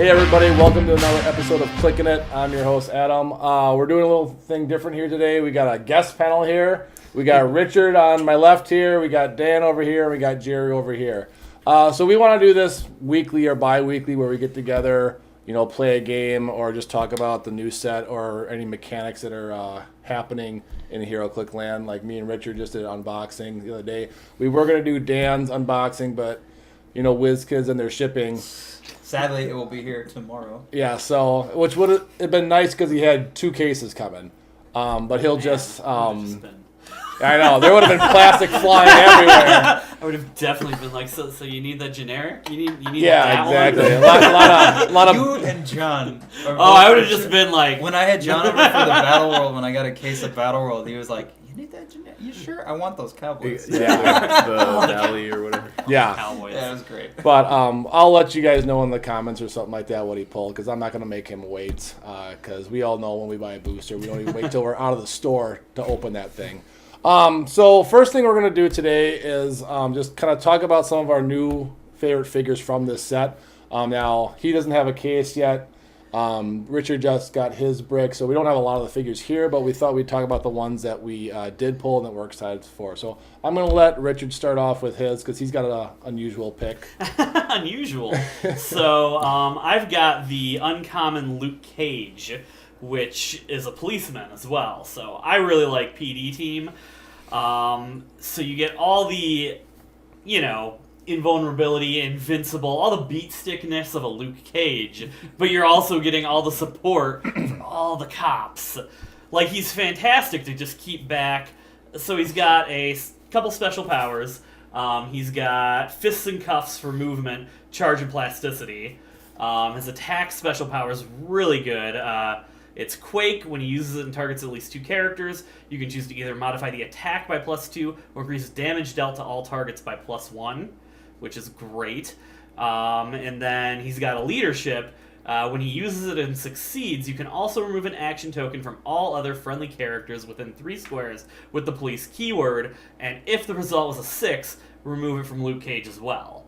Hey everybody, welcome to another episode of Clicking It. I'm your host Adam. We're doing a little thing different here today. We got a guest panel here. We got Richard on my left here. We got Dan over here. We got Gerry over here. So we want to do this weekly or bi-weekly where we get together, play a game or just talk about the new set or any mechanics that are happening in Heroclix land. Like me and Richard just did an unboxing the other day. We were going to do Dan's unboxing, but WizKids and their shipping. Sadly, it will be here tomorrow. Yeah, so which would have been nice because he had 2 cases coming, but he'll just. I know there would have been plastic flying everywhere. I would have definitely been like, so you need the generic? You need yeah, that exactly. One? A lot of. You and John. I would have just been like. When I had John over for the Battle World, when I got a case of Battle World, he was like, "You need that generic? You sure? I want those Cowboys." Yeah, the Valley or whatever. Yeah, Cowboys. Yeah, it was great. But I'll let you guys know in the comments or something like that what he pulled because I'm not going to make him wait because we all know when we buy a booster we don't even wait till we're out of the store to open that thing. So first thing we're going to do today is just kind of talk about some of our new favorite figures from this set. Now, he doesn't have a case yet. Richard just got his brick, so we don't have a lot of the figures here, but we thought we'd talk about the ones that we did pull and that we're excited for. So I'm going to let Richard start off with his because he's got an unusual pick. Unusual. So I've got the uncommon Luke Cage, which is a policeman as well. So I really like PD team. So you get all the, invulnerability, invincible, all the beat stickness of a Luke Cage, but you're also getting all the support for all the cops. Like, he's fantastic to just keep back. So he's got a couple special powers. He's got fists and cuffs for movement, charge, and plasticity. His attack special power is really good. It's Quake. When he uses it and targets at least 2 characters, you can choose to either modify the attack by +2 or increase damage dealt to all targets by +1, which is great. And then he's got a leadership. When he uses it and succeeds, you can also remove an action token from all other friendly characters within 3 squares with the police keyword, and if the result was a 6, remove it from Luke Cage as well.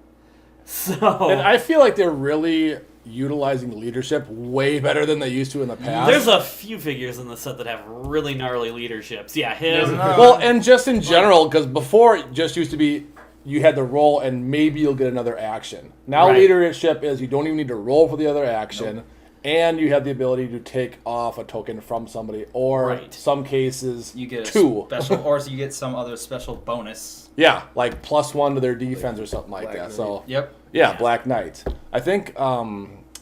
So, And I feel like they're really utilizing leadership way better than they used to in the past. There's a few figures in the set that have really gnarly leaderships. Yeah, him. Well, and just in general, because before it just used to be you had the roll and maybe you'll get another action. Now Right. leadership is you don't even need to roll for the other action, and you have the ability to take off a token from somebody, or some cases You get a 2. special, or you get some other special bonus. Yeah, like +1 to their defense or something like Black that. Knight. So Yep. yeah, Black Knight. I think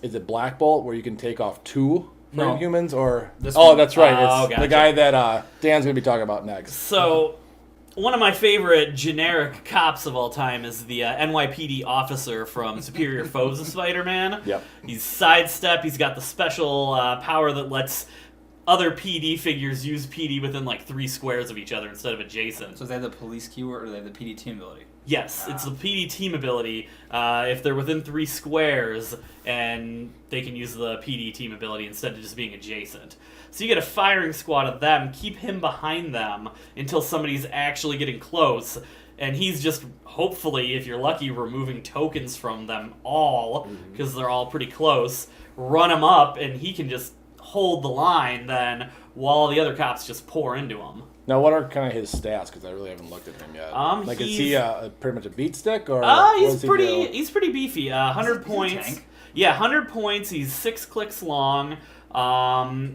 is it Black Bolt where you can take off 2 No. humans or This oh one. that's right. Oh, It's gotcha. the guy that Dan's gonna be talking about next. So, one of my favorite generic cops of all time is the NYPD officer from Superior Foes of Spider-Man. Yep. He's sidestep. He's got the special power that lets other PD figures use PD within like 3 squares of each other instead of adjacent. So they have the police keyword, or they have the PD team ability. Yes, it's the PD team ability. If they're within 3 squares, and they can use the PD team ability instead of just being adjacent. So you get a firing squad of them, keep him behind them until somebody's actually getting close, and he's just, hopefully, if you're lucky, removing tokens from them all, because they're all pretty close, run him up, and he can just hold the line then, while the other cops just pour into him. Now, what are kind of his stats? Because I really haven't looked at him yet. Like, is he pretty much a beat stick, or he's pretty beefy. 100 points. Tank? Yeah, 100 points. He's 6 clicks long.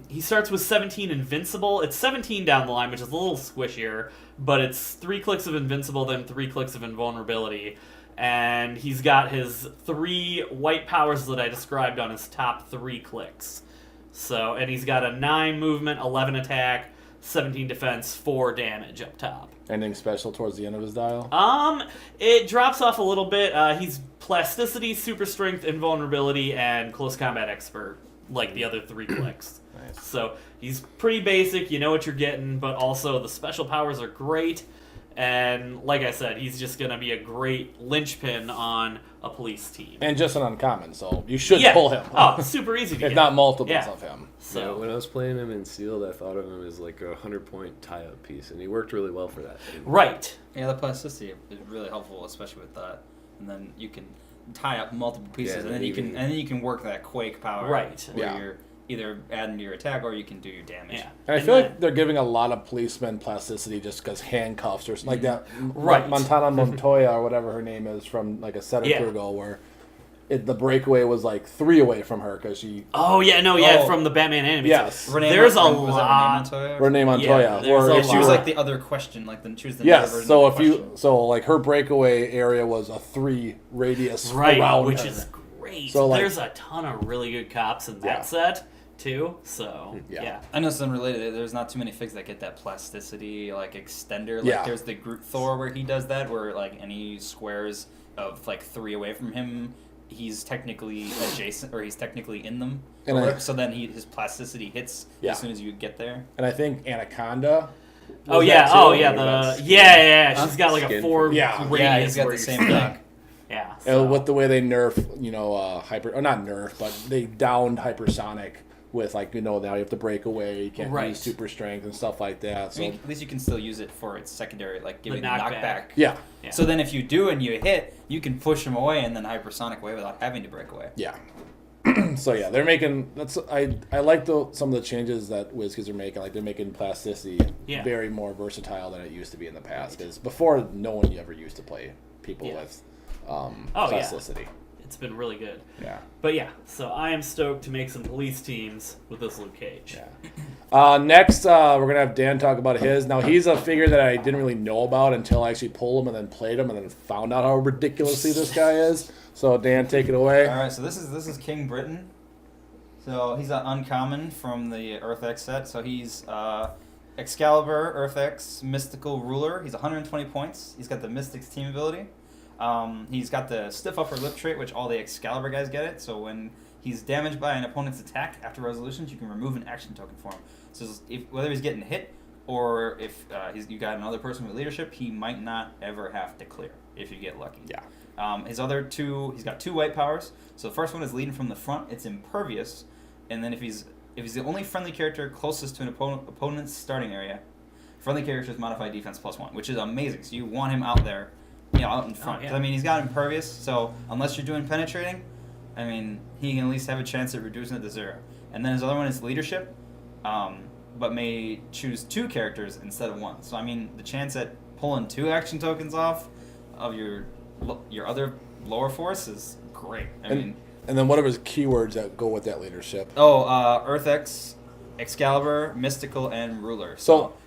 He starts with 17 invincible. It's 17 down the line, which is a little squishier, but it's 3 clicks of invincible, then 3 clicks of invulnerability. And he's got his 3 white powers that I described on his top 3 clicks. So, and he's got a 9 movement, 11 attack, 17 defense, 4 damage up top. Anything special towards the end of his dial? It drops off a little bit. He's plasticity, super strength, invulnerability, and close combat expert, like the other 3 clicks. Nice. So he's pretty basic, you know what you're getting, but also the special powers are great. And like I said, he's just going to be a great linchpin on a police team. And just an uncommon, so you should pull him. Oh, super easy to if get. not multiples of him. So Yeah, when I was playing him in Sealed, I thought of him as like a 100-point tie-up piece, and he worked really well for that. right. Yeah, the plasticity is really helpful, especially with that. And then you can tie up multiple pieces, and then you can work that quake power, Right. Where you're either adding to your attack or you can do your damage. Yeah. And I feel like they're giving a lot of policemen plasticity just because handcuffs or something like that. Right. Montana Montoya or whatever her name is from like a set or two ago where the breakaway was like 3 away from her because she... Oh, yeah, no, yeah, from the Batman anime. Yes. There's a lot. Renee Montoya. Yeah, she was like the other question, like she was the yes, so if you... So like her breakaway area was a 3 radius around which her. is great. So, like, there's a ton of really good cops in that set, too, so, yeah. I know some related. There's not too many figs that get that plasticity, like, extender. Like, there's the Groot Thor where he does that, where, like, any squares of, like, 3 away from him, he's technically adjacent, or he's technically in them. So then his plasticity hits as soon as you get there. And I think Anaconda... She's got, like, a 4 radius he's got where the same thing. Yeah. So. With the way they nerf, not nerf, but they downed hypersonic with, like, now you have to break away, you can't use super strength and stuff like that. So at least you can still use it for its secondary, like giving knockback. Yeah. So then if you do and you hit, you can push them away and then hypersonic away without having to break away. Yeah. So yeah, they're making I like some of the changes that WizKids are making. Like they're making plasticity very more versatile than it used to be in the past. Because before, no one ever used to play people with plasticity. Yeah. It's been really good. Yeah. But yeah, so I am stoked to make some police teams with this Luke Cage. Yeah. Next, we're going to have Dan talk about his. Now, he's a figure that I didn't really know about until I actually pulled him and then played him and then found out how ridiculously this guy is. So, Dan, take it away. All right, so this is King Britain. So he's an uncommon from the Earth X set. So he's Excalibur, Earth X, Mystical Ruler. He's 120 points. He's got the Mystics team ability. He's got the stiff upper lip trait, which all the Excalibur guys get it. So when he's damaged by an opponent's attack after resolutions, you can remove an action token for him. So whether he's getting hit or if you got another person with leadership, he might not ever have to clear if you get lucky. Yeah. His other two, he's got 2 white powers. So the first one is leading from the front. It's impervious, and then if he's the only friendly character closest to an opponent's starting area, friendly characters modify defense +1, which is amazing. So you want him out there. Out in front. I mean, he's got impervious, so unless you're doing penetrating, I mean, he can at least have a chance at reducing it to 0. And then his other one is leadership, but may choose 2 characters instead of 1. So I mean, the chance at pulling 2 action tokens off of your other lower force is great. And then what are his keywords that go with that leadership? Earth X, Excalibur, Mystical, and Ruler.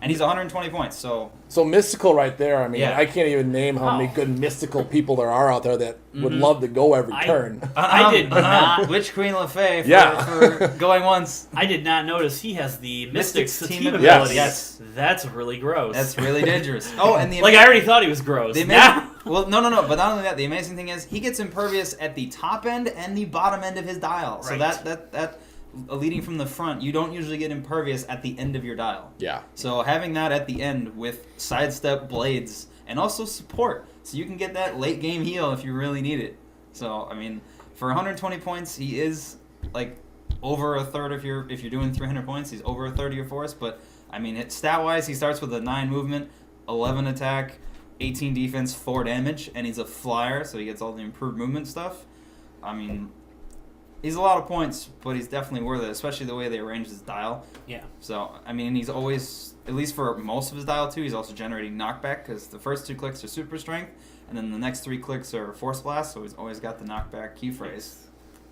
And he's 120 points. So Mystical right there. I mean, I can't even name how many good mystical people there are out there that would love to go every turn. I did not. Witch Queen LeFay for going once. I did not notice he has the Mystics team ability. Yes. That's really gross. That's really dangerous. And I already thought he was gross. Well, no. But not only that, the amazing thing is he gets impervious at the top end and the bottom end of his dial. Right. So that leading from the front, you don't usually get impervious at the end of your dial. Yeah. So having that at the end with sidestep blades and also support, so you can get that late game heal if you really need it. So I mean, for 120 points, he is like over a third if you're doing 300 points. He's over a third of your force. But I mean, stat wise, he starts with a 9 movement, 11 attack, 18 defense, 4 damage, and he's a flyer, so he gets all the improved movement stuff. I mean, he's a lot of points, but he's definitely worth it, especially the way they arrange his dial. Yeah. So, I mean, he's always, at least for most of his dial, too, he's also generating knockback, because the first 2 clicks are super strength, and then the next 3 clicks are force blast, so he's always got the knockback key phrase.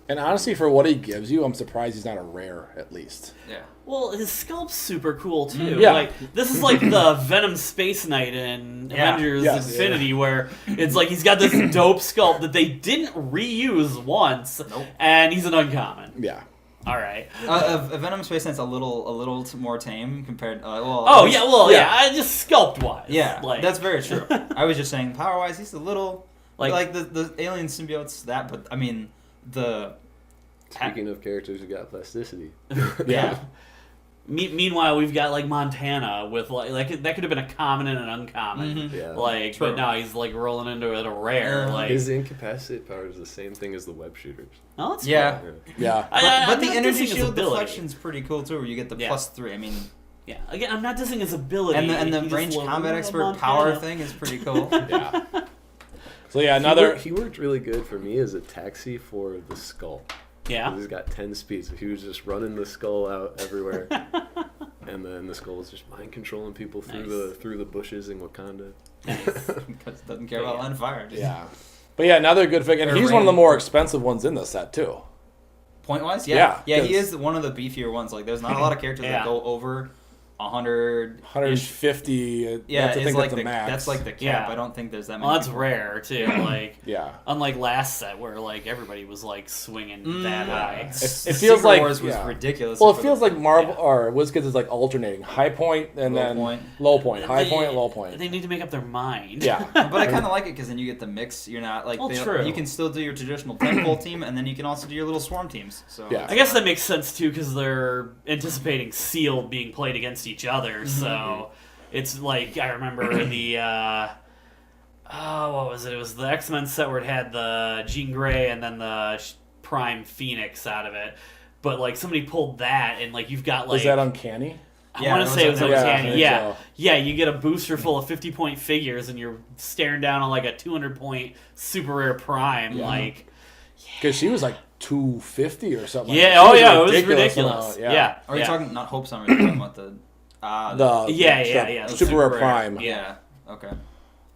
And honestly, for what he gives you, I'm surprised he's not a rare, at least. Yeah. Well, his sculpt's super cool, too. Yeah. Like, this is like the Venom Space Knight in Avengers Infinity, where it's like he's got this dope sculpt that they didn't reuse once, and he's an uncommon. Yeah. All right. Venom Space Knight's a little more tame compared. Just sculpt wise. Yeah, that's very true. I was just saying, power wise, he's a little like the alien symbiotes. But I mean Speaking of characters who got plasticity. Yeah. Meanwhile, we've got like Montana with like that could have been a common and an uncommon. Mm-hmm. Yeah. But now he's like rolling into it a rare. His incapacitate power is the same thing as the web shooters. Oh, that's cool. Yeah. But the energy shield deflection's pretty cool too, where you get the +3. I mean. Yeah. Again, I'm not dissing his ability. And the range combat expert power thing is pretty cool. Yeah. So yeah, another. He worked really good for me as a taxi for the skull. Yeah. He's got 10 speeds. He was just running the skull out everywhere. And then the skull was just mind controlling people through the bushes in Wakanda. Nice. Because it doesn't care about line of fire. Just Yeah. But yeah, another good figure. And Or he's one of the rain. more expensive ones in the set, too. Point wise, Yeah, yeah, he 'cause- is one of the beefier ones. Like, there's not a lot of characters Yeah. that go over 100. 150. Yeah, I think it's like that's the max. that's like the cap. Yeah. I don't think there's that many. Well, that's people. rare too. Like, Yeah. unlike last set where like everybody was like swinging that high. It Secret feels like Wars was yeah. ridiculous. Well, it for feels the- like Marvel or WizKids is like alternating high point and Low then point. low point, high They- point, low point. They need to make up their mind. Yeah. But I kind of like it because then you get the mix. You're not like Well, true. you can still do your traditional temple team, and then you can also do your little swarm teams. So Yeah. I guess that makes sense too because they're anticipating Seal being played against each other. So it's like I remember the what was it? It was the X-Men set where it had the Jean Grey and then the Prime Phoenix out of it. But like somebody pulled that and like you've got like Was that uncanny? I Yeah, want it to was say it was uncanny. Yeah, I uncanny. think Yeah, so. yeah. You get a booster full of 50-point figures and you're staring down on like a 200-point super rare Prime. Yeah. Like, Because she was like 250 or something. yeah, Like that. oh She yeah, it was ridiculous ridiculous. amount, Yeah, Are you yeah. talking not Hope Summer? You're talking about the Yeah, the Super Rare Super Prime. Rare. yeah. Okay.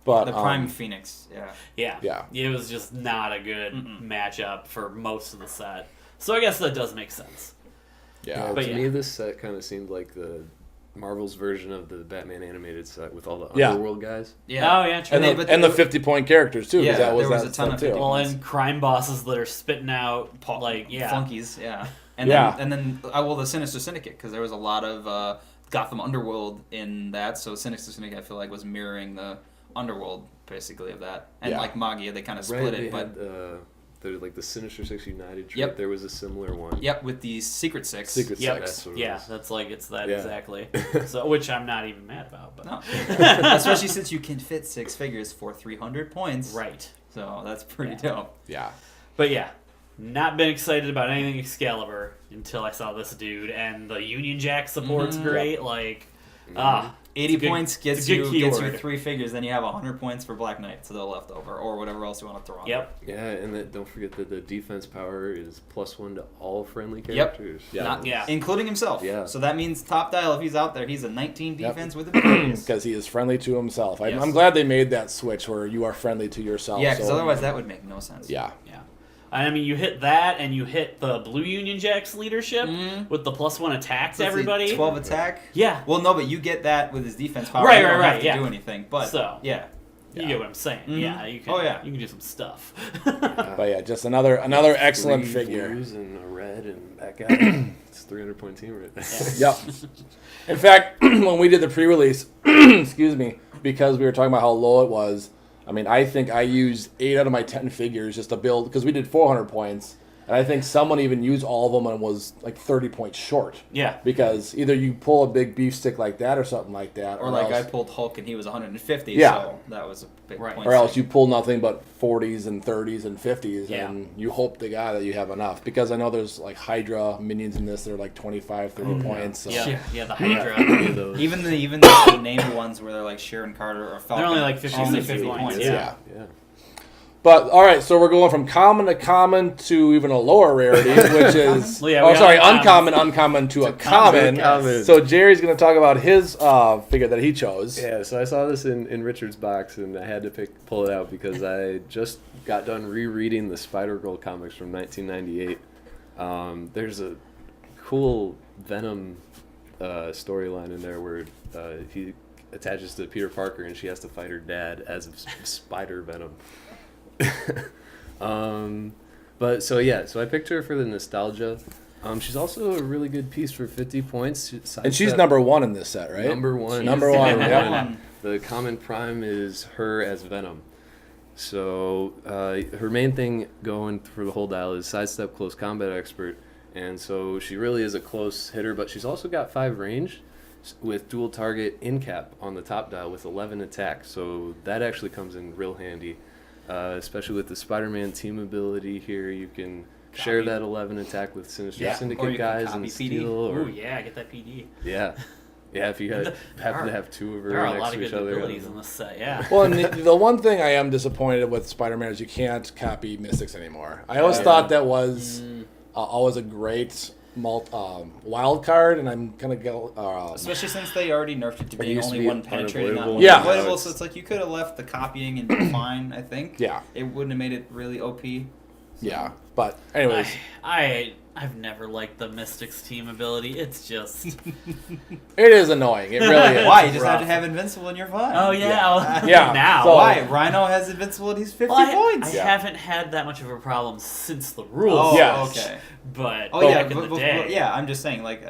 But The Prime Phoenix. Yeah. Yeah. Yeah. It was just not a good matchup for most of the set. So I guess that does make sense. yeah. But to yeah. me, this set kind of seemed like the Marvel's version of the Batman animated set with all the Yeah. Underworld guys. Yeah. Oh yeah, true. And But the they- 50-point characters too. 'Cause Yeah, that was there was that a ton set of too. 50 well, and crime bosses that are spitting out like flunkies. Yeah. Yeah. And then the Sinister Syndicate because there was a lot of Gotham Underworld in that. So Sinister Syndicate I feel like was mirroring the Underworld basically of that. And Yeah. like Magia, they kind of split Right, it, they but. had they're like the Sinister Six United trip. Yep. There was a similar one. Yep, with the Secret Six. Secret Yep. Six. That's what it Yeah, was. that's like it's that Yeah. exactly. So which I'm not even mad about, but No. Especially since you can fit 6 figures for 300 points. right. So that's pretty Yeah. dope. Yeah. But yeah, not been excited about anything Excalibur until I saw this dude and the Union Jack support's great. Like, 80 It's a good- points gets it's a good you keyword. 3 figures, then you have 100 points for Black Knight, so they're left over, or whatever else you want to throw on. yep. Yeah, and don't forget that the defense power is +1 to all friendly Yep. characters. Yeah. Not, Yeah. Including himself. Yeah. So that means top dial, if he's out there, he's a 19 Yep. defense with abilities. Because he is friendly to himself. Yes. I'm glad they made that switch where you are friendly to yourself. Yeah, because so- otherwise that would make no sense. Yeah. Yeah. I mean, you hit that, and you hit the Blue Union Jack's leadership with the +1 attack to So it's a everybody. 12 attack. Yeah. Well, no, but you get that with his defense power. Right, you don't right, have right, to yeah. do anything. But So. yeah. You get what I'm saying? Mhm. Yeah. You can. Oh, yeah. You can do some stuff. But yeah, just another excellent 3 figure. blues and a red and back out. It's a 300-point team right there. Yep. In fact, when we did the pre-release, excuse me, because we were talking about how low it was, I mean, I think I used 8 out of my 10 figures just to build, because we did 400 points, and I think someone even used all of them and was like 30 points short. Yeah. Because either you pull a big beef stick like that or something like that, Or like I else, pulled Hulk and he was 150, Yeah. so that was a big Right. point. or else you pull nothing but 40s and 30s and 50s, Yeah. and you hope to God that you have enough. Because I know there's like Hydra minions in this that are like 25, 30 points. So. Yeah. Yeah. Yeah. The Hydra. Any of those. Even the named ones where they're like Sharon Carter or Falcon. They're only like 50, only 60 points, Yeah. yeah. Yeah. But all right, so we're going from common to common to even a lower rarity, which is Well, yeah, we got uncommon to a common. common. So Jerry's going to talk about his figure that he chose. Yeah, so I saw this in Richard's box, and I had to pull it out because I just got done rereading the Spider-Girl comics from 1998. There's a cool Venom storyline in there where he attaches to Peter Parker, and she has to fight her dad as Spider Venom. But so I picked her for the nostalgia. She's also a really good piece for 50 points. And she's number 1 in this set, right? Number one. Number one, Number yeah. one. The common prime is her as Venom. So her main thing going through the whole dial is sidestep, close combat expert, and so she really is a close hitter. But she's also got 5 range with dual target in cap on the top dial with 11 attack. So that actually comes in real handy, especially with the Spider-Man team ability here. You can share that 11 attack with Sinister Yeah, or Syndicate you can guys copy and PD. steal. Or, Ooh, yeah. Get that PD. yeah. Yeah, if you happen to have two of her There are a next lot to of each good other. abilities in this set, yeah. Well, and the one thing I am disappointed with Spider-Man is you can't copy Mystics anymore. I always thought that was always a great wild card, and I'm gonna go. Especially since they already nerfed it to It being used to only be one penetrating, not unavoidable. one Yeah. avoidable. So it's like you could have left the copying and been fine. I think. Yeah. It wouldn't have made it really OP. Yeah, but anyways, I've never liked the Mystics team ability. It's just it is annoying. It really is. Why? You just have rough. to have Invincible and you're fine. oh yeah, Yeah. now So- Why? Rhino has Invincible and he's 50 Well, I points. Yeah. haven't had that much of a problem since the rules. Oh, Yes. okay. But Oh yeah, back in the but- day, yeah. I'm just saying, like,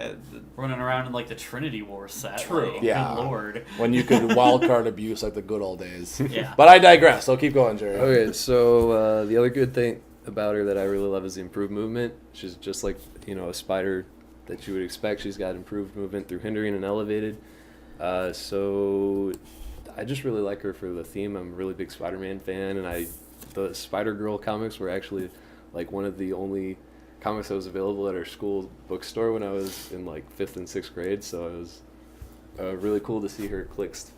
running around in like the Trinity War set. True. Like, Yeah. Good lord. when you could wild card abuse like the good old days. Yeah. But I digress. So keep going, Jerry. Okay, so the other good thing about her that I really love is the improved movement. She's just like, a spider that you would expect. She's got improved movement through hindering and elevated. So I just really like her for the theme. I'm a really big Spider-Man fan, and the Spider-Girl comics were actually like one of the only comics that was available at our school bookstore when I was in like 5th and 6th grade. So it was really cool to see her Clixed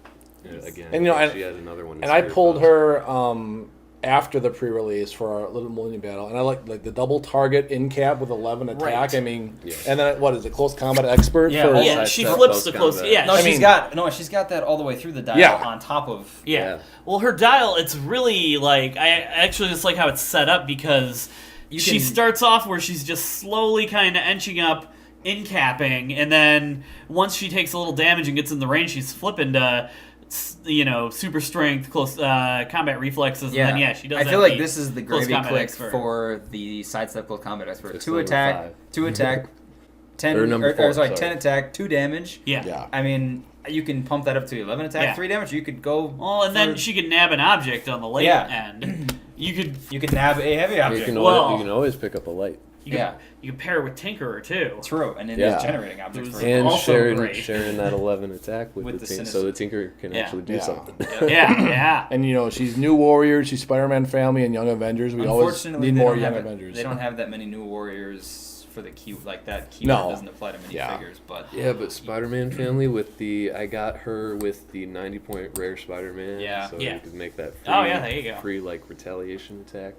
again. And, she had another one. in And I Spirit pulled Post. her after the pre-release for our Little Millennium Battle, and I like the double target in cap with 11 attack. Right. I mean, Yeah. and then what is it? Close combat expert. Yeah, for, well, Yeah, Side she step, flips close the close. combat. Yeah, No, I she's got that all the way through the dial Yeah. on top of. Yeah. Yeah. Well, her dial, it's really like I actually just like how it's set up because she can- starts off where she's just slowly kind of inching up, in capping, and then once she takes a little damage and gets in the range, she's flipping to super strength, close combat reflexes, and then she does. I have feel like the this is the close gravy combat click expert. for the sidestep close combat expert. It's Two level attack, 5. 2 attack, 10 Or number 4, sorry. 10 attack, 2 damage. Yeah. Yeah. I mean, you can pump that up to 11 attack, Yeah. 3 damage. You could go. Well, and then she could nab an object on the late Yeah. end. You could you could nab a heavy You object. can, Well- always, you can always pick up a light. you could pair it with Tinkerer too. True, and it Yeah. is generating objects. It was- For And Also great. sharing that 11 attack with, With the the team, sinister- so the Tinker can Yeah. actually do Yeah. something. Yeah. And she's New Warriors, she's Spider-Man family, and Young Avengers. We always Unfortunately, need they more don't Young have Avengers. They don't have that many new warriors for the key like that. Keyword No. doesn't apply to many Yeah. figures, but Yeah, but Spider-Man family I got her with the 90-point rare Spider-Man. Yeah. So Yeah. you could make that free, Oh, yeah, there you go. free retaliation attack.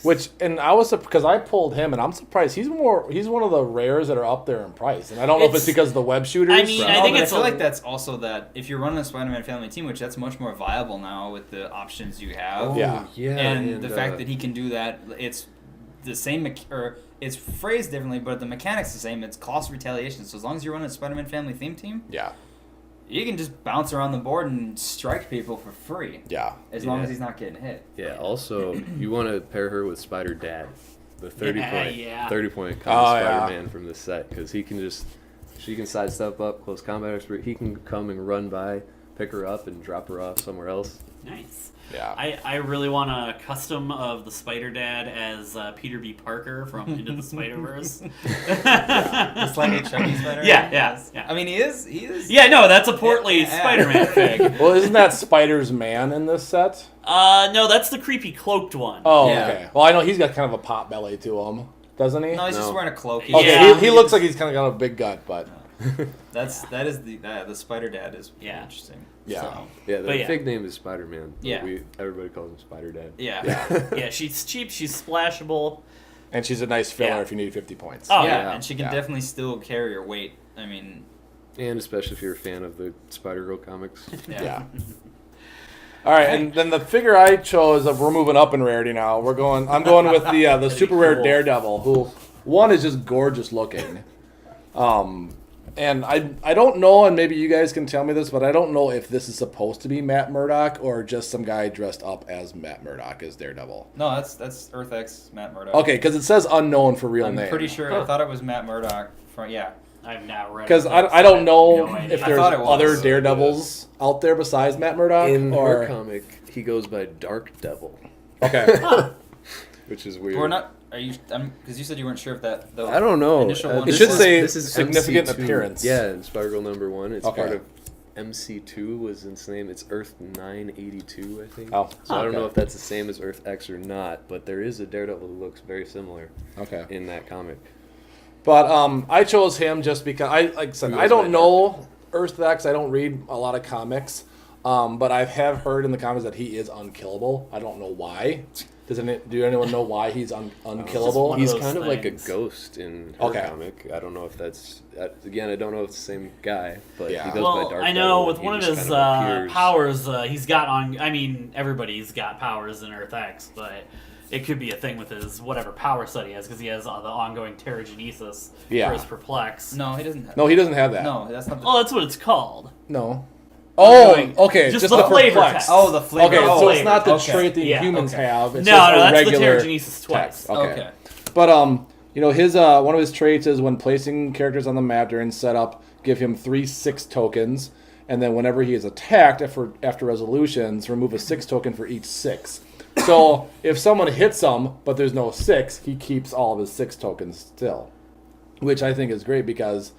Nice. And I was because I pulled him, and I'm surprised he's one of the rares that are up there in price. And I don't know if it's It's- because of the web shooters. I mean, I think but it's I feel a- like that's also that if you're running a Spider-Man family team, which that's much more viable now with the options you have. Yeah. Yeah, and the fact that he can do that, it's the same, or it's phrased differently, but the mechanic's the same. It's cost retaliation. So as long as you're running a Spider-Man family theme team, yeah, you can just bounce around the board and strike people for free. yeah. As long Yeah. as he's not getting hit. Yeah, also, you want to pair her with Spider Dad, the 30-point Yeah. 30-point Oh, yeah. Spider-Man from the set, because she can sidestep up, close combat expert. He can come and run by, pick her up, and drop her off somewhere else. Nice. Yeah. I really want a custom of the Spider Dad as Peter B. Parker from Into the Spider-Verse. Just like a chubby Spider-Man. Yeah. I mean, he is. Yeah, no, that's a portly Yeah. Spider-Man fig. Well, isn't that Spider's Man in this set? No, that's the creepy cloaked one. Oh, Yeah. okay. Well, I know he's got kind of a pot belly to him, doesn't he? No, he's just No. wearing a cloak. Okay, Yeah. he looks like he's kind of got a big gut, but That is the Spider Dad is Yeah. interesting. Yeah. So, Yeah, the But yeah. fig name is Spider-Man. but Yeah. Everybody calls him Spider Dad. yeah. yeah. Yeah, she's cheap, she's splashable. And she's a nice filler Yeah. if you need 50 points. Oh, yeah, yeah. and she can Yeah. definitely still carry her weight. I mean, And especially if you're a fan of the Spider-Girl comics. Yeah. All right, and then the figure I chose, we're moving up in rarity now. I'm going with the super rare cool. Daredevil, who one is just gorgeous looking. And I don't know, and maybe you guys can tell me this, but I don't know if this is supposed to be Matt Murdock or just some guy dressed up as Matt Murdock as Daredevil. no, that's Earth X Matt Murdock. Okay, because it says unknown for real I'm name. pretty sure. I thought it was Matt Murdock. Yeah. I've not read it. Because so I don't know no idea. if I there's thought it was. other Daredevils out there besides Matt Murdock. In or her comic, he goes by Dark Devil, okay, which is weird. We're not. Are you? Because you said you weren't sure if that. The I don't know. Initial one It should is- say this is significant MC2. appearance. Yeah, in Spider-Girl #1. It's Okay. part of MC2 was its name. It's Earth 982, I think. Oh, so I don't okay. know if that's the same as Earth X or not, but there is a Daredevil who looks very similar okay. in that comic. But I chose him just because I He don't goes by know Earth X. I don't read a lot of comics, but I have heard in the comments that he is unkillable. I don't know why. Do anyone know why he's unkillable? one He's of those kind of like a things. ghost in her Okay. comic. I don't know if that's again. I don't know if it's the same guy, but Yeah. he goes Well, by Dark I know Devil, with and he one of just his kind of appears. powers, he's got on. I mean, everybody's got powers in Earth X, but it could be a thing with his whatever power set he has because he has the ongoing Terrigenesis Yeah. for his Perplex. No, he doesn't have. No, he doesn't have that. No, that's not. The, Oh, that's what it's called. No. Oh, Going- okay. just Just the flavor perplex. text. oh, the flavor. Okay, oh, so it's not the okay. trait that Yeah, humans okay. have. It's No, just no, a that's the regular Terrigenesis twice. text. Okay. Okay. But his one of his traits is when placing characters on the map during setup, give him 3 6 tokens, and then whenever he is attacked after resolutions, remove a 6 token for each 6. So if someone hits him but there's no 6, he keeps all of his 6 tokens still, which I think is great because.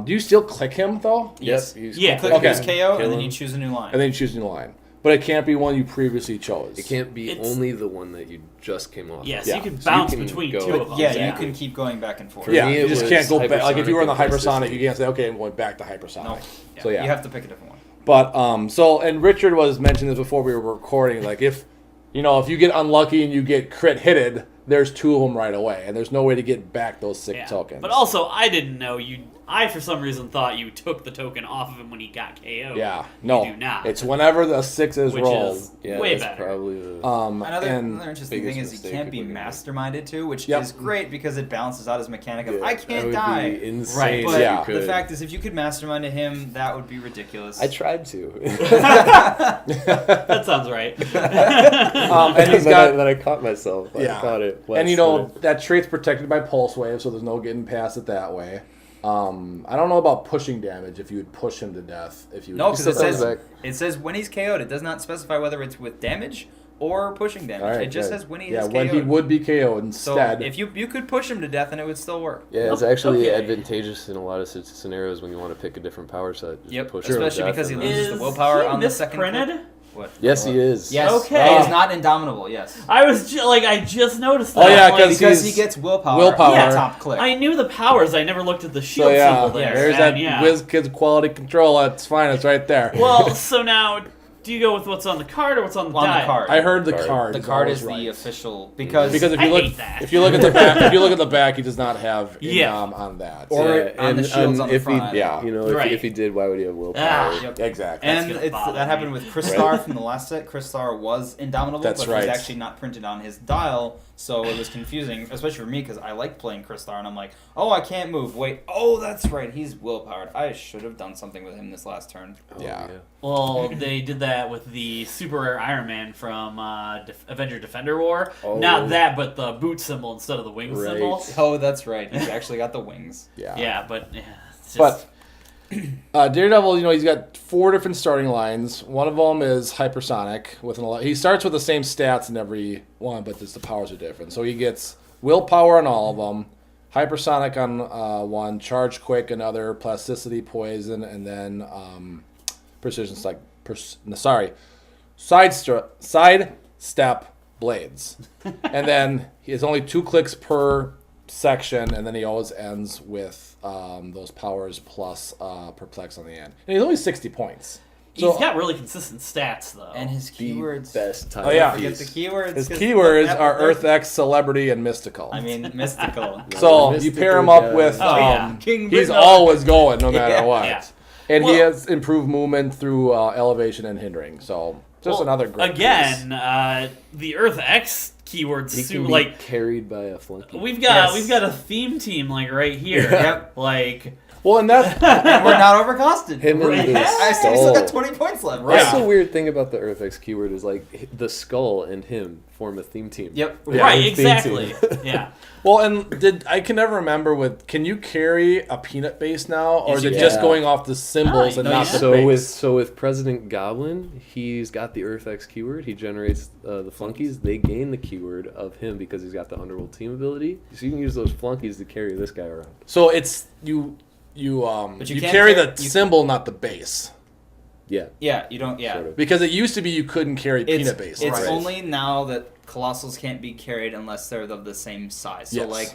Do you still click him though? Yes. he's Yeah. Click Okay. his KO, Kill and then him. you choose a new line. And then you choose a new line, but it can't be one you previously chose. It can't be It's- only the one that you just came off. Yes, of. Yeah. you can So you bounce can between go- 2 of them. yeah, Yeah. you can keep going back and forth. For Yeah, me, you it just was can't go back. Like if you were in the hypersonic and hypersonic, persistent. you can't say, "Okay, I'm going back to hypersonic." No. So yeah, You have to pick a different one. But so and Richard was mentioning this before we were recording. Like if you get unlucky and you get crit hitted, there's 2 of them right away, and there's no way to get back those 6 Yeah. tokens. But also, I didn't know you. I for some reason thought you took the token off of him when he got KO'd. yeah, no, You do not. it's whenever the 6 is Which rolled. is Yeah, way that's better. probably the. Another and interesting biggest thing is he mistake can't be people make. masterminded too, which Yep. is great because it balances out his mechanic of Yeah, I that can't would die. Be insane Right. if But Yeah. you could. the fact is, if you could mastermind him, that would be ridiculous. I tried to. That sounds right. and he's got then I caught myself. Yeah. I caught it. and less than that trait's protected by pulse wave, so there's no getting past it that way. I don't know about pushing damage if you would push him to death. If you would no, because still comes back. it says when he's KO'd. It does not specify whether it's with damage or pushing damage. All right, it just good. says when he yeah, is when KO'd. he would be KO'd So instead. if you could push him to death and it would still work. Yeah, it's actually Okay. advantageous in a lot of scenarios when you want to pick a different power set. Just Yep, push him to especially death because he and loses then- the willpower he on the second misprinted? click. What? Yes, he is. Yes. Okay. He is not indomitable. Yes. I was I just noticed that. Oh, yeah, Like, because he's- he gets willpower. willpower. On the Yeah. top click. I knew the powers. I never looked at the shield so yeah, symbol there. there's and that yeah. WizKids quality control. That's fine. It's right there. Well, so now, do you go with what's on the card or what's on the On die? the card. I heard the Card. card. The card always is right. the official because Because if I you look, hate that. if you look at the back, he does not have Yeah. on that. Or Yeah, on the and, shields on the if front. He, Yeah. you know, Right. if he did, why would he have willpower? Ah. Yep. Exactly. That's And gonna bother that happened me. with Crystar from the last set. Crystar was indomitable, That's but right. it was actually not printed on his dial, so it was confusing, especially for me because I like playing Crystar, and I'm like, oh, I can't move. Wait, oh, that's right, he's willpowered. I should have done something with him this last turn. Oh, Yeah. Well, they did that with the super rare Iron Man from Avenger Defender War. Oh. Not that, but the boot symbol instead of the wing Right. symbol. Oh, that's right. He's actually got the wings. Yeah. Yeah, but it's just, Daredevil, he's got 4 different starting lines. One of them is hypersonic. He starts with the same stats in every one, but just the powers are different. So he gets willpower on all of them, hypersonic on one, charge quick another, plasticity poison, and then precision side step blades. And then he has only 2 clicks per section, and then he always ends with those powers plus perplex on the end. And he's only 60 points. So he's got really consistent stats, though. And his The keywords. best time. Oh, yeah. Forget the keywords. his 'cause keywords that- are Earth X, Celebrity, and Mystical. I mean, mystical. so you Mystical pair him up guy. with, Oh, yeah. King he's Bidnock. always going no matter Yeah. what. Yeah. And he Well- has improved movement through elevation and hindering. So just Well, another great piece. Again, the Earth X keywords, He can super, be like, carried by a flunky. we've got Yes. a theme team, like, right here. Yep. Like, Well, and that's And we're not overcosted. Him and Right. the I still skull. got 20 points left. Right. That's the weird thing about the Earth X keyword is like the skull and him form a theme team. Yep. Yeah. right, theme exactly. team. Yeah. well, and I can never remember can you carry a peanut base now, or Yes, is you it can. just Yeah. going off the symbols No, and you not can. the So base? with President Goblin, he's got the Earth X keyword. He generates the flunkies. They gain the keyword of him because he's got the Underworld team ability. So you can use those flunkies to carry this guy around. So it's you But you can't carry carry- the symbol, not the base. Yeah. Yeah, you don't. Yeah. Sort of. Because it used to be you couldn't carry peanut base. It's right? only now that colossals can't be carried unless they're of the same size. So Yes. like,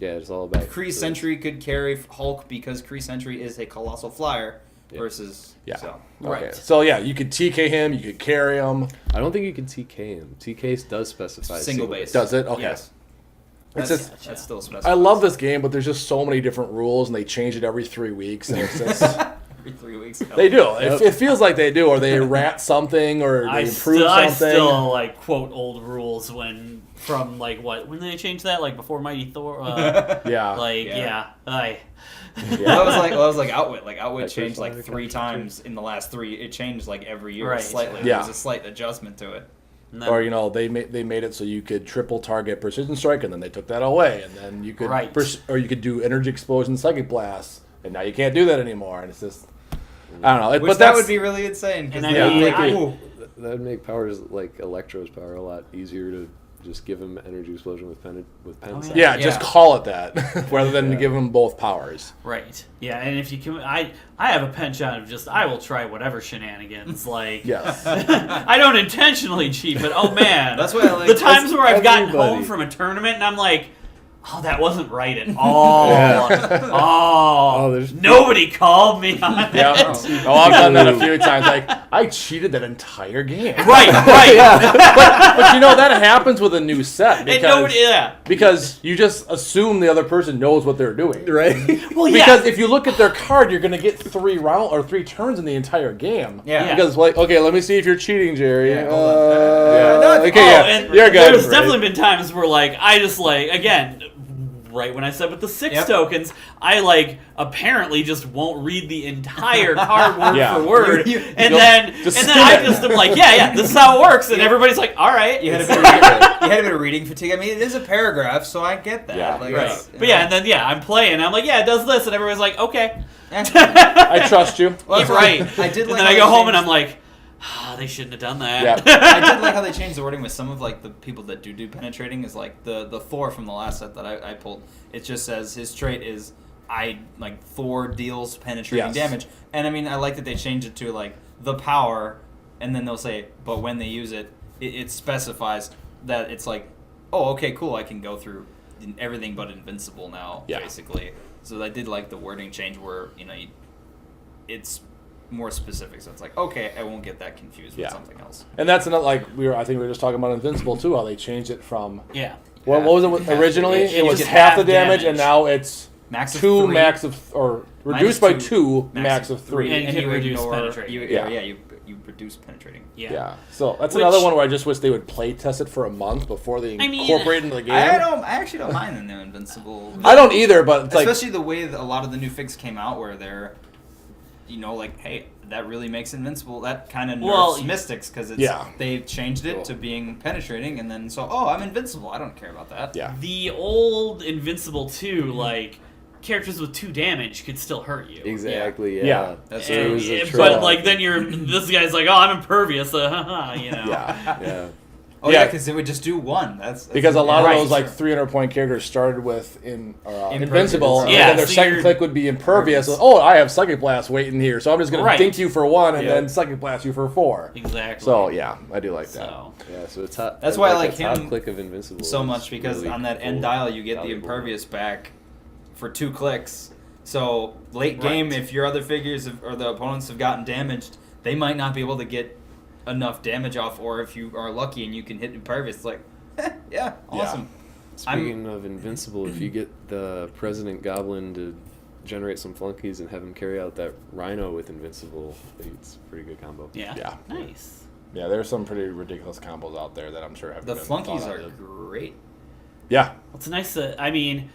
Yeah, it's all about Kree Sentry could carry Hulk because Kree Sentry is a colossal flyer versus Yeah. So. Okay. Right. So yeah, you could TK him, you could carry him. I don't think you can TK him. TK does specify Single base. Does it? Okay. Yes. It's That's, just, that's still special. I love this game, but there's just so many different rules, and they change it every 3 weeks, and it's just Every 3 weeks. they do. It feels like they do, or they rat something, or they improve I something. still like quote old rules from like when they changed that, like before Mighty Thor. Yeah. Like Yeah. yeah. That was like Outwit. Like Outwit changed like Hypersonic 3 Hypersonic. times in the last 3. It changed like every year Right. slightly. Yeah. There was a slight adjustment to it. And then- Or they made it so you could triple target precision strike, and then they took that away, and then you could Right. or you could do energy explosion, psychic blast, and now you can't do that anymore, and it's just I don't know. Which but that that's would be really insane. 'Cause And they I would mean, make I- it- ooh. That would make powers like Electro's power a lot easier to just give him energy explosion with pen sound. yeah, just Yeah. call it that rather than Yeah. give them both powers. Right. Yeah, and if you can, I have a penchant of just I will try whatever shenanigans. Like, Yes. I don't intentionally cheat, but oh man, That's what I like. the times where I've gotten everybody. home from a tournament and I'm like, oh, that wasn't right at all. Yeah. Oh, there's- nobody called me on it. Yeah. Oh, I've done that a few times. Like I cheated that entire game. Right, right. But that happens with a new set And nobody, yeah. because you just assume the other person knows what they're doing. Right? Well, yeah. Because if you look at their card, you're going to get 3 turns in the entire game. Yeah. Because okay, let me see if you're cheating, Jerry. Yeah, hold on. No, okay, yeah, and you're good. There's Right. definitely been times where, like, I just, like, again, right when I said with the 6 Yep. tokens, I, like, apparently just won't read the entire card word Yeah. for word. You and don't- then just and then skim I it. just am like, yeah, this is how it works. And everybody's like, all right. You had a bit of reading fatigue. I mean, it is a paragraph, so I get that. Yeah. Like, Right. it's- But yeah, and then, I'm playing. And I'm like, yeah, it does this. And everybody's like, okay. I trust you. Well, You're that's right. what I did. And Like then how I they go home and changed- I'm like, they shouldn't have done that. Yeah. I did like how they changed the wording with some of like the people that do penetrating. Is like the Thor from the last set that I pulled. It just says his trait is Thor deals penetrating Yes. damage, and I mean I like that they changed it to like the power, and then they'll say but when they use it, it specifies that it's like, oh okay cool, I can go through everything but invincible now basically. So I did like the wording change where it's more specific, so it's like okay, I won't get that confused with something else. And that's another I think we were just talking about Invincible too, how they changed it from Yeah. what was it originally? Half It was just half the half damage, damage. and now it's Max of 2 3. max of or reduced by 2 max of 3. And you reduce ignore- penetrating. You reduce penetrating. Yeah. So that's Which- another one where I just wish they would play test it for a month before they I mean, incorporate it into the game. I actually don't mind the new Invincible. I don't either, but it's like Especially the way that a lot of the new figs came out, where they're, like, hey, that really makes Invincible. That kind of nerfs Mystics because they changed it to being penetrating, and then I'm invincible. I don't care about that. yeah. The old Invincible 2, like, characters with 2 damage could still hurt you. Exactly. Yeah. Yeah. That's So it true. was a But, trade-off. like, then this guy's like, oh, I'm impervious, Yeah. Yeah. Oh Yeah. yeah, because it would just do 1. That's Because a lot Right. of those like 300-point characters started with Invincible, Impervious. and Yeah, then their so second you're- click would be Impervious. Oh, I have Psychic Blast waiting here, so I'm just gonna Right. dink you for 1 and Yeah. then Psychic Blast you for 4. Exactly. So yeah, I do like that. So, Yeah, so it's hot. That's why I like a top him click of Invincible so is much because really on that cool, end dial you get the valuable. impervious back for 2 clicks. So late game, if your other figures or the opponents have gotten damaged, they might not be able to get enough damage off. Or if you are lucky and you can hit impervious, it's like, yeah, awesome. Speaking of Invincible, if you get the President Goblin to generate some flunkies and have him carry out that Rhino with Invincible, it's a pretty good combo. yeah. Yeah. Nice. Yeah, there's some pretty ridiculous combos out there that I'm sure have The been flunkies thought are of. great. Yeah, It's nice that, I mean,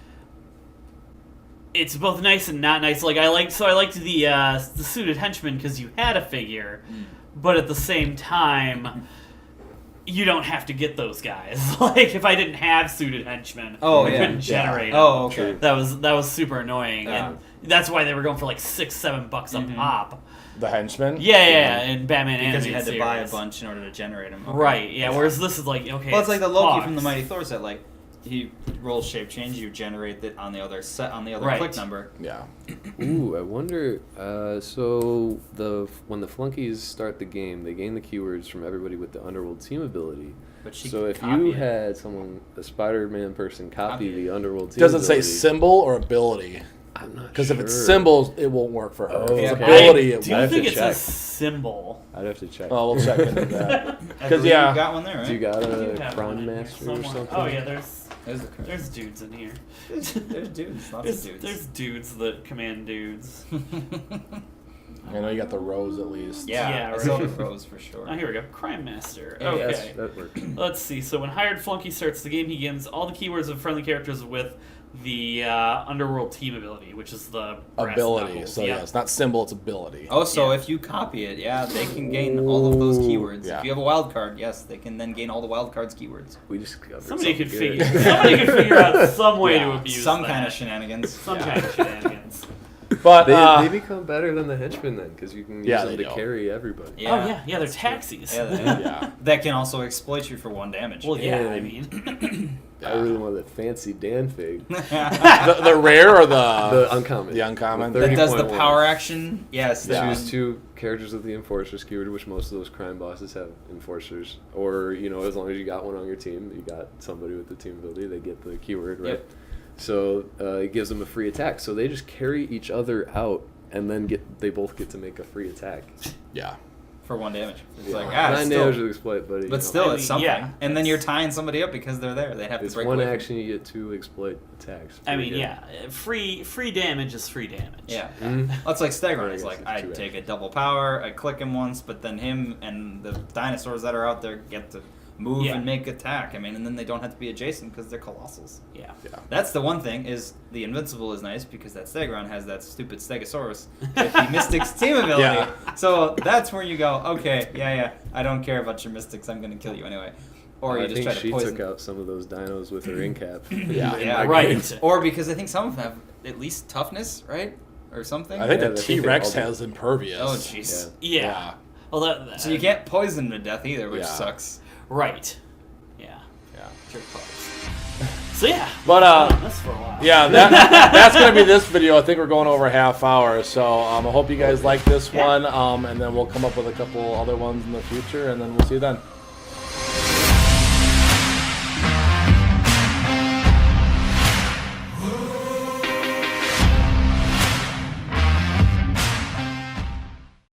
it's both nice and not nice. Like, I liked the suited henchman because you had a figure, but at the same time, you don't have to get those guys. Like, if I didn't have suited henchmen, I couldn't generate them. Oh, okay. That was super annoying, Yeah. and that's why they were going for like $6-7 a pop. the henchman. Yeah, in Batman Because you animated had to buy a series. bunch in order to generate them. Okay. Right. Yeah. Whereas this is like okay. Well, it's like the Loki cogs. from the Mighty Thor set. Like, he rolls shape change, you generate it on the other Right. click number. Yeah. Ooh, I wonder. So when the flunkies start the game, they gain the keywords from everybody with the Underworld team ability. But she So can if copy you it. had a Spider-Man person copy Copy it. the Underworld team Does it say ability, symbol or ability? I'm not Because sure. if it's symbols, it won't work for her. Oh, If it's okay. ability, I it do will. have to think it's a check. symbol. I'd have to check. Oh, we'll check into that. I Because believe yeah, you got one there, right? Do you got I do a have Crown one in here Master or somewhere. something? Oh yeah, there's There's the card. there's dudes in here. There's dudes. Lots There's, of dudes. there's dudes that command dudes. I know you got the rose at least. yeah, Yeah, I saw right. the rose for sure. Oh, here we go. Crime Master. Yeah, Okay. That works. Let's see. So when Hired Flunky starts the game, he gains all the keywords of friendly characters with the Underworld team ability, which is the brass Ability. knuckles. So Yep. yeah, it's not symbol, it's ability. Oh, so Yeah. if you copy it, yeah, they can gain all of those keywords. Yeah. If you have a wild card, yes, they can then gain all the wild cards keywords. We just covered Somebody could something good. figure out some way to Yeah. abuse Some that. kind of shenanigans. Some Yeah. kind of shenanigans. But They become better than the henchmen then, because you can use Yeah, them they to do. carry everybody. Yeah. Oh yeah, they're that's true. taxis. Yeah, they- yeah. that can also exploit you for 1 damage. Well, yeah, I And- mean, I really want that fancy Dan fig. the rare or the The uncommon. the uncommon? The that does the 30.1. power action. Yes. Yeah. that Choose 2 characters with the Enforcer's keyword, which most of those crime bosses have Enforcers. Or, as long as you got one on your team, you got somebody with the team ability, they get the keyword, right? Yep. So it gives them a free attack. So they just carry each other out, and then they both get to make a free attack. Yeah. for 1 damage. It's Yeah. like 9 still, damage with exploit, buddy. but still, I it's mean, something. yeah, and then you're it's- tying somebody up because they're there. They have to it's break one away from- action, you get 2 exploit attacks. I Pretty mean, good. yeah, free damage is free damage. Yeah. Mhm. That's like Stegron. I It's guess like it's I 2 take a actions. double power, I click him once, but then him and the dinosaurs that are out there get to move Yeah. and make attack. I mean, and then they don't have to be adjacent because they're colossals. Yeah. That's the one thing is the invincible is nice because that Stegron has that stupid Stegosaurus with the Mystics team ability. Yeah. So that's where you go. Okay, yeah, I don't care about your Mystics. I'm gonna kill you anyway. Or you I just think try to she poison. took out some of those dinos with her incap. Yeah. Yeah, Right. Or because I think some of them have at least toughness, right, or something. I think Yeah, the I think they T-Rex all do. has impervious. Oh jeez. Yeah. Yeah. Well, that So you can't poison them to death either, which Yeah. sucks. Right. Yeah. Yeah. Jerk parts. So yeah. But, we've done this for a while. Yeah, that's gonna be this video. I think we're going over a half hour, so I hope you guys like this Yeah. one, and then we'll come up with a couple other ones in the future, and then we'll see you then.